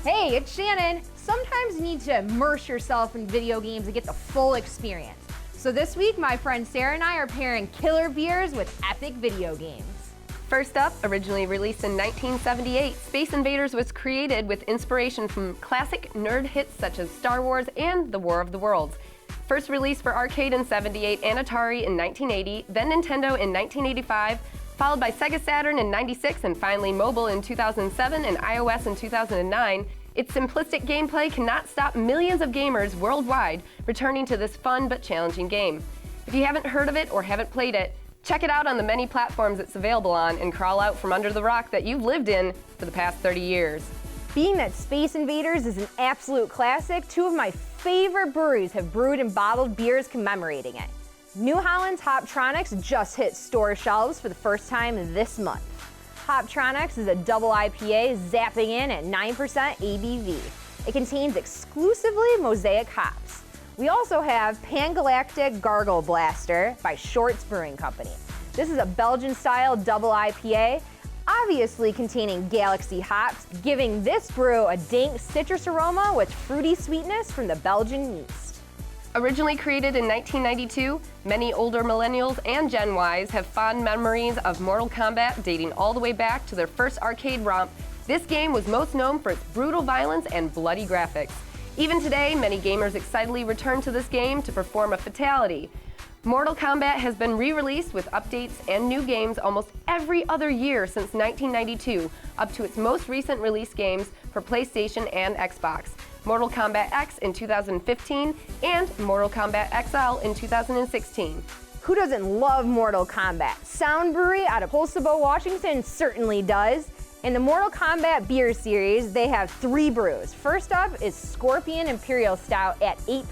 Hey, it's Shannon. Sometimes you need to immerse yourself in video games and get the full experience. So this week, my friend Sarah and I are pairing killer beers with epic video games. First up, originally released in 1978, Space Invaders was created with inspiration from classic nerd hits such as Star Wars and The War of the Worlds. First released for arcade in '78 and Atari in 1980, then Nintendo in 1985, followed by Sega Saturn in '96, and finally mobile in 2007 and iOS in 2009, its simplistic gameplay cannot stop millions of gamers worldwide returning to this fun but challenging game. If you haven't heard of it or haven't played it, check it out on the many platforms it's available on and crawl out from under the rock that you've lived in for the past 30 years. Being that Space Invaders is an absolute classic, two of my favorite breweries have brewed and bottled beers commemorating it. New Holland's HOPTRONIX just hit store shelves for the first time this month. HOPTRONIX is a double IPA zapping in at 9% ABV. It contains exclusively mosaic hops. We also have GALACTIC Gargle Blaster by Shorts Brewing Company. This is a Belgian-style double IPA, obviously containing Galaxy hops, giving this brew a dank citrus aroma with fruity sweetness from the Belgian yeast. Originally created in 1992, many older millennials and Gen Ys have fond memories of Mortal Kombat dating all the way back to their first arcade romp. This game was most known for its brutal violence and bloody graphics. Even today, many gamers excitedly return to this game to perform a fatality. Mortal Kombat has been re-released with updates and new games almost every other year since 1992, up to its most recent release games for PlayStation and Xbox. Mortal Kombat X in 2015 and Mortal Kombat XL in 2016. Who doesn't love Mortal Kombat? Sound Brewery out of Holsabo, Washington certainly does. In the Mortal Kombat beer series, they have 3 brews. First up is Scorpion Imperial Stout at 8%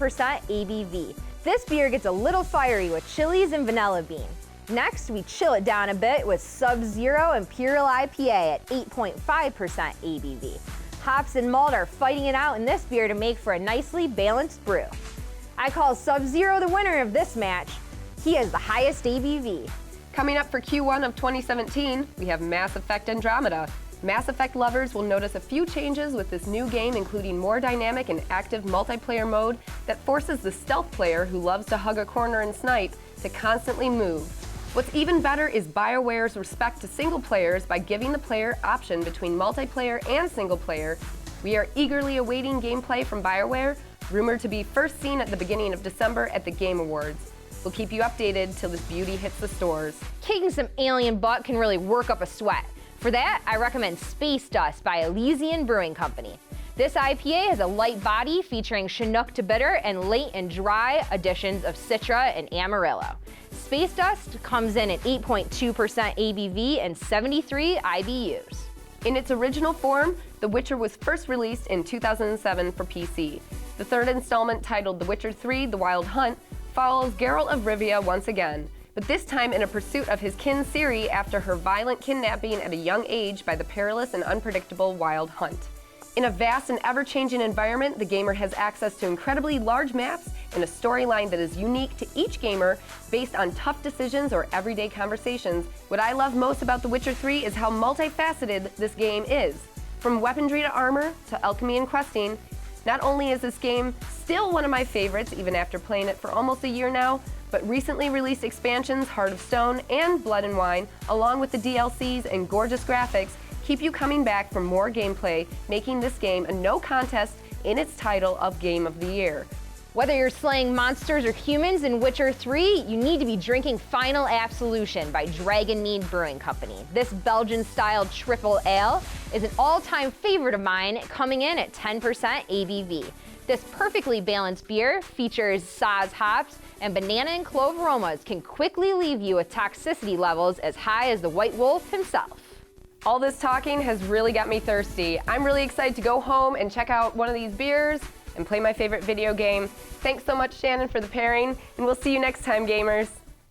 ABV. This beer gets a little fiery with chilies and vanilla bean. Next, we chill it down a bit with Sub-Zero Imperial IPA at 8.5% ABV. Hops and malt are fighting it out in this beer to make for a nicely balanced brew. I call Sub-Zero the winner of this match. He has the highest ABV. Coming up for Q1 of 2017, we have Mass Effect Andromeda. Mass Effect lovers will notice a few changes with this new game, including more dynamic and active multiplayer mode that forces the stealth player who loves to hug a corner and snipe to constantly move. What's even better is BioWare's respect to single players by giving the player option between multiplayer and single player. We are eagerly awaiting gameplay from BioWare, rumored to be first seen at the beginning of December at the Game Awards. We'll keep you updated till this beauty hits the stores. Kicking some alien butt can really work up a sweat. For that, I recommend Space Dust by Elysian Brewing Company. This IPA has a light body featuring Chinook to bitter and late and dry additions of Citra and Amarillo. Space Dust comes in at 8.2% ABV and 73 IBUs. In its original form, The Witcher was first released in 2007 for PC. The third installment, titled The Witcher 3: The Wild Hunt, follows Geralt of Rivia once again, but this time in a pursuit of his kin Ciri after her violent kidnapping at a young age by the perilous and unpredictable Wild Hunt. In a vast and ever-changing environment, the gamer has access to incredibly large maps and a storyline that is unique to each gamer based on tough decisions or everyday conversations. What I love most about The Witcher 3 is how multifaceted this game is. From weaponry to armor to alchemy and questing, not only is this game still one of my favorites even after playing it for almost a year now, but recently released expansions Heart of Stone and Blood and Wine, along with the DLCs and gorgeous graphics, keep you coming back for more gameplay, making this game a no contest in its title of Game of the Year. Whether you're slaying monsters or humans in Witcher 3, you need to be drinking Final Absolution by Dragonmead Brewing Company. This Belgian-style triple ale is an all-time favorite of mine, coming in at 10% ABV. This perfectly balanced beer features Saaz hops, and banana and clove aromas can quickly leave you with toxicity levels as high as the White Wolf himself. All this talking has really got me thirsty. I'm really excited to go home and check out one of these beers and play my favorite video game. Thanks so much, Shannon, for the pairing, and we'll see you next time, gamers.